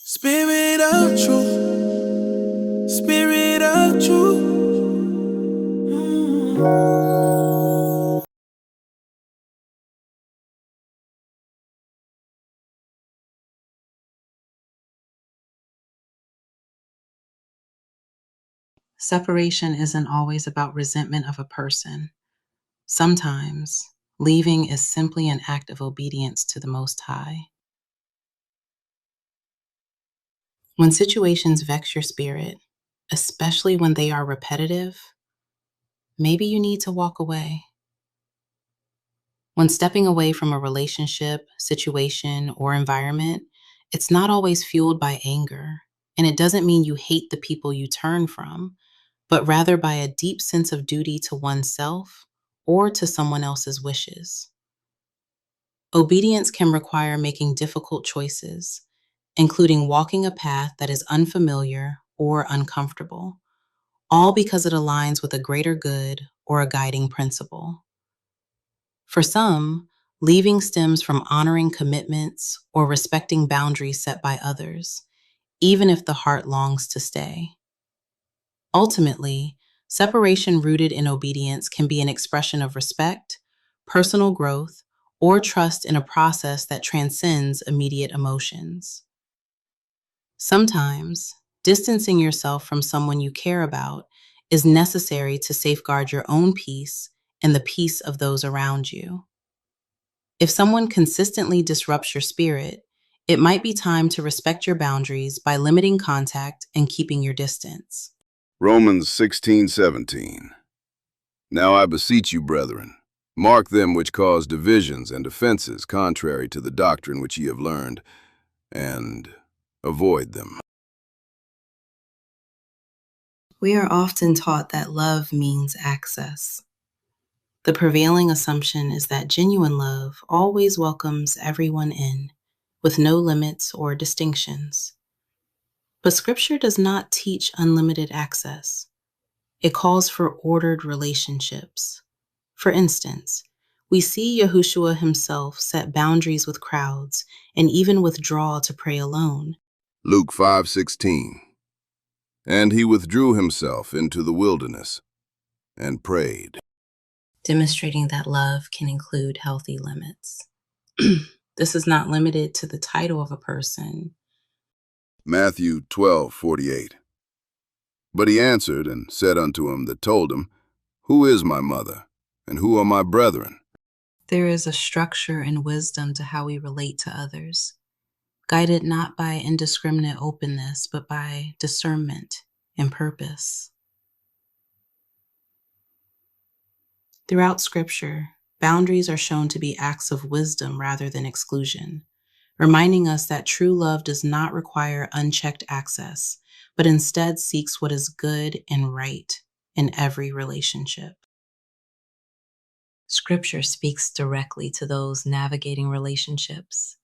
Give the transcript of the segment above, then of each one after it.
Spirit of truth, spirit of truth. Separation isn't always about resentment of a person. Sometimes, leaving is simply an act of obedience to the Most High. When situations vex your spirit, especially when they are repetitive, maybe you need to walk away. When stepping away from a relationship, situation, or environment, it's not always fueled by anger, and it doesn't mean you hate the people you turn from, but rather by a deep sense of duty to oneself or to someone else's wishes. Obedience can require making difficult choices, including walking a path that is unfamiliar or uncomfortable, all because it aligns with a greater good or a guiding principle. For some, leaving stems from honoring commitments or respecting boundaries set by others, even if the heart longs to stay. Ultimately, separation rooted in obedience can be an expression of respect, personal growth, or trust in a process that transcends immediate emotions. Sometimes, distancing yourself from someone you care about is necessary to safeguard your own peace and the peace of those around you. If someone consistently disrupts your spirit, it might be time to respect your boundaries by limiting contact and keeping your distance. Romans 16:17. Now I beseech you, brethren, mark them which cause divisions and offenses contrary to the doctrine which ye have learned, and avoid them. We are often taught that love means access. The prevailing assumption is that genuine love always welcomes everyone in, with no limits or distinctions. But Scripture does not teach unlimited access. It calls for ordered relationships. For instance, we see Yahushua himself set boundaries with crowds and even withdraw to pray alone. Luke 5:16. And he withdrew himself into the wilderness and prayed. Demonstrating that love can include healthy limits. This is not limited to the title of a person. Matthew 12:48. But he answered and said unto him that told him, Who is my mother, and who are my brethren? There is a structure and wisdom to how we relate to others, guided not by indiscriminate openness, but by discernment and purpose. Throughout Scripture, boundaries are shown to be acts of wisdom rather than exclusion, reminding us that true love does not require unchecked access, but instead seeks what is good and right in every relationship. Scripture speaks directly to those navigating relationships,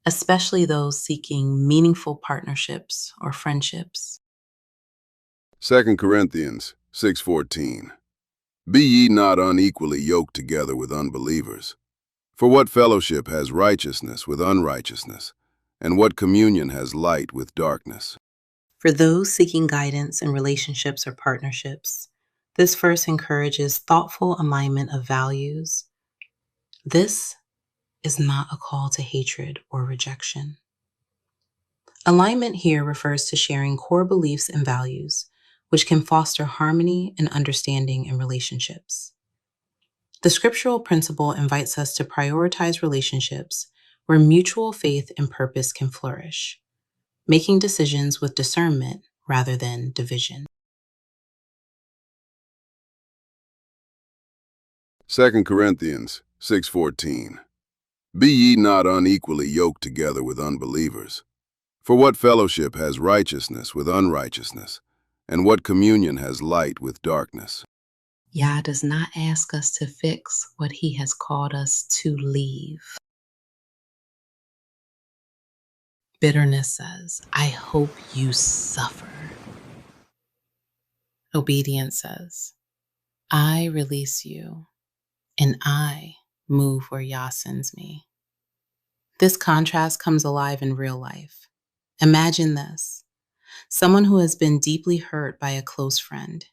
especially those seeking meaningful partnerships or friendships. 2 Corinthians 6:14. Be ye not unequally yoked together with unbelievers. For what fellowship has righteousness with unrighteousness? And what communion has light with darkness? For those seeking guidance in relationships or partnerships, this verse encourages thoughtful alignment of values. This is not a call to hatred or rejection. Alignment here refers to sharing core beliefs and values, which can foster harmony and understanding in relationships. The scriptural principle invites us to prioritize relationships where mutual faith and purpose can flourish, making decisions with discernment rather than division. 2 Corinthians 6:14. Be ye not unequally yoked together with unbelievers. For what fellowship has righteousness with unrighteousness? And what communion has light with darkness? Yah does not ask us to fix what he has called us to leave. Bitterness says, I hope you suffer. Obedience says, I release you and I move where Yah sends me. This contrast comes alive in real life. Imagine this: someone who has been deeply hurt by a close friend.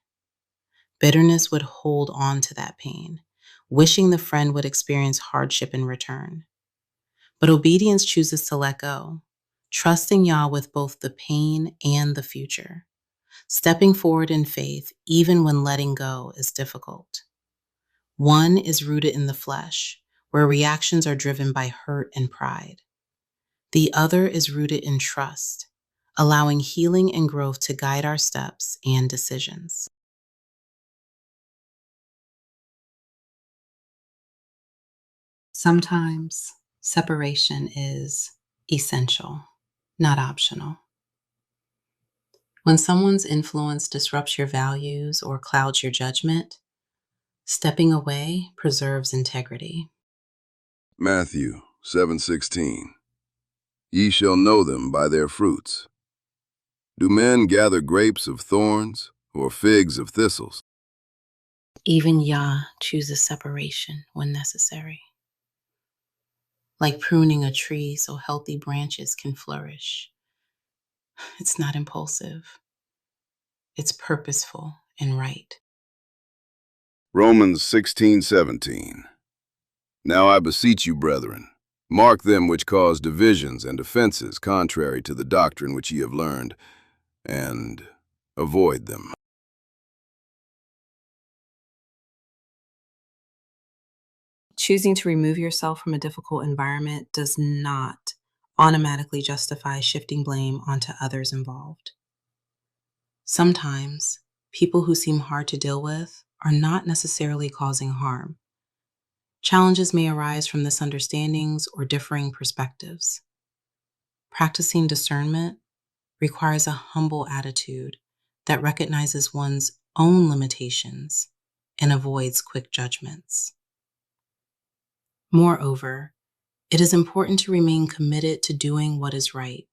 Bitterness would hold on to that pain, wishing the friend would experience hardship in return. But obedience chooses to let go, trusting Yah with both the pain and the future, stepping forward in faith even when letting go is difficult. One is rooted in the flesh, where reactions are driven by hurt and pride. The other is rooted in trust, allowing healing and growth to guide our steps and decisions. Sometimes separation is essential, not optional. When someone's influence disrupts your values or clouds your judgment, stepping away preserves integrity. Matthew 7:16. Ye shall know them by their fruits. Do men gather grapes of thorns or figs of thistles? Even Yah chooses separation when necessary, like pruning a tree so healthy branches can flourish. It's not impulsive, it's purposeful and right. Romans 16:17. Now I beseech you, brethren, mark them which cause divisions and offenses contrary to the doctrine which ye have learned, and avoid them. Choosing to remove yourself from a difficult environment does not automatically justify shifting blame onto others involved. Sometimes, people who seem hard to deal with are not necessarily causing harm. Challenges may arise from misunderstandings or differing perspectives. Practicing discernment requires a humble attitude that recognizes one's own limitations and avoids quick judgments. Moreover, it is important to remain committed to doing what is right,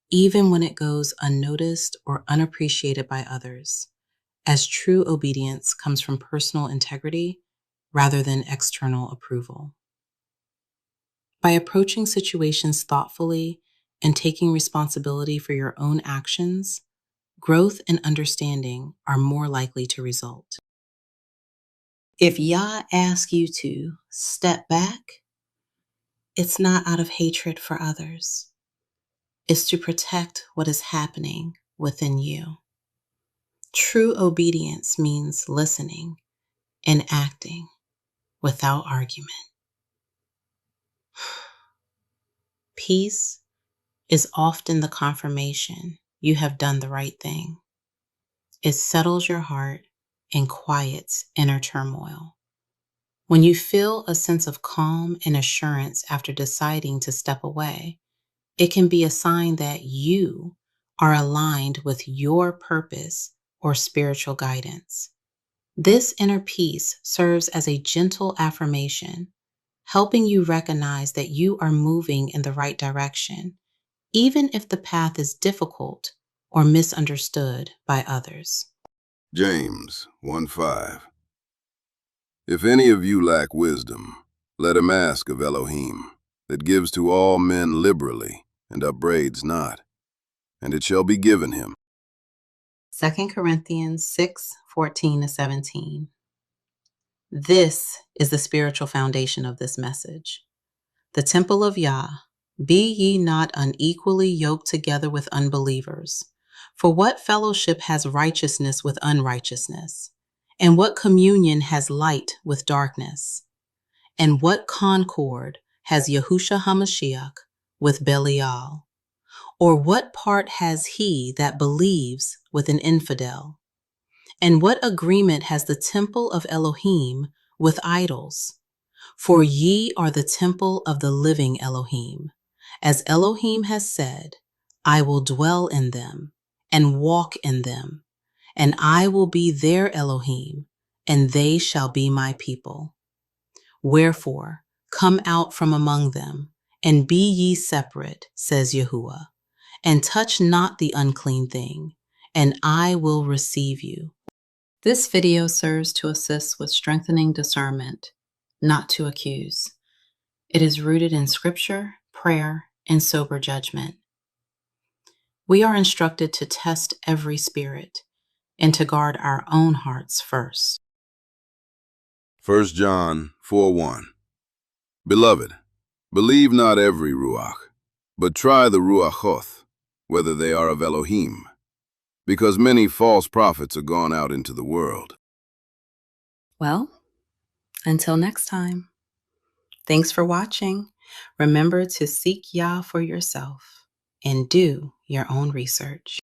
even when it goes unnoticed or unappreciated by others, as true obedience comes from personal integrity rather than external approval. By approaching situations thoughtfully and taking responsibility for your own actions, growth and understanding are more likely to result. If Yah asks you to step back, it's not out of hatred for others. It's to protect what is happening within you. True obedience means listening and acting without argument. Peace is often the confirmation you have done the right thing. It settles your heart and quiets inner turmoil. When you feel a sense of calm and assurance after deciding to step away, it can be a sign that you are aligned with your purpose or spiritual guidance. This inner peace serves as a gentle affirmation, helping you recognize that you are moving in the right direction, even if the path is difficult or misunderstood by others. James 1:5. If any of you lack wisdom, let him ask of Elohim, that gives to all men liberally and upbraids not, and it shall be given him. 2 Corinthians 6:14-17. This is the spiritual foundation of this message. The temple of Yah, be ye not unequally yoked together with unbelievers. For what fellowship has righteousness with unrighteousness? And what communion has light with darkness? And what concord has Yahushua HaMashiach with Belial? Or what part has he that believes with an infidel? And what agreement has the temple of Elohim with idols? For ye are the temple of the living Elohim. As Elohim has said, I will dwell in them and walk in them, and I will be their Elohim, and they shall be my people. Wherefore, come out from among them, and be ye separate, says Yahuwah, and touch not the unclean thing, and I will receive you. This video serves to assist with strengthening discernment, not to accuse. It is rooted in scripture, prayer, and sober judgment. We are instructed to test every spirit and to guard our own hearts first. 1 John 4:1. Beloved, believe not every ruach, but try the ruachoth, whether they are of Elohim, because many false prophets are gone out into the world. Well, until next time, thanks for watching. Remember to seek Yah for yourself and do your own research.